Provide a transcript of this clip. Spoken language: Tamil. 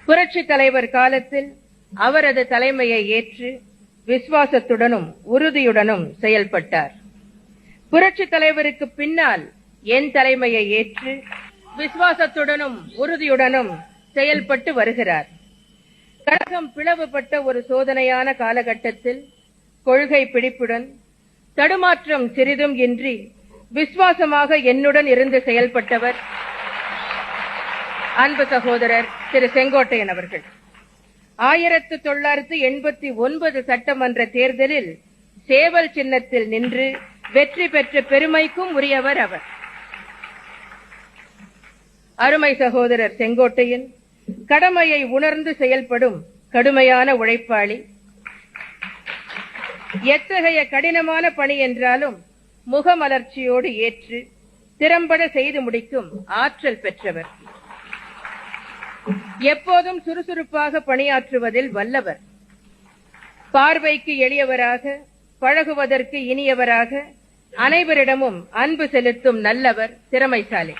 புரட்சி தலைவர் காலத்தில் அவரது தலைமையை ஏற்று விசுவாசத்துடனும் உறுதியுடனும் செயல்பட்டார். புரட்சி தலைவருக்கு பின்னால் என் தலைமையை ஏற்று விசுவாசத்துடனும் உறுதியுடனும் செயல்பட்டு வருகிறார். கழகம் பிளவுபட்ட ஒரு சோதனையான காலகட்டத்தில் கொள்கை பிடிப்புடன் தடுமாற்றம் சிறிதும் இன்றி விசுவாசமாக என்னுடன் இருந்து செயல்பட்டவர் அன்பு சகோதரர் திரு செங்கோட்டையன் அவர்கள். 1989 சட்டமன்ற தேர்தலில் சேவல் சின்னத்தில் நின்று வெற்றி பெற்ற பெருமைக்கும் உரியவர் அவர். அருமை சகோதரர் செங்கோட்டையன் கடமையை உணர்ந்து செயல்படும் கடுமையான உழைப்பாளி. எத்தகைய கடினமான பணி என்றாலும் முகமலர்ச்சியோடு ஏற்று திறம்பட செய்து முடிக்கும் ஆற்றல் பெற்றவர். எப்போதும் சுறுசுறுப்பாக பணியாற்றுவதில் வல்லவர். பார்வைக்கு எளியவராக, பழகுவதற்கு இனியவராக, அனைவரிடமும் அன்பு செலுத்தும் நல்லவர், திறமைசாலி.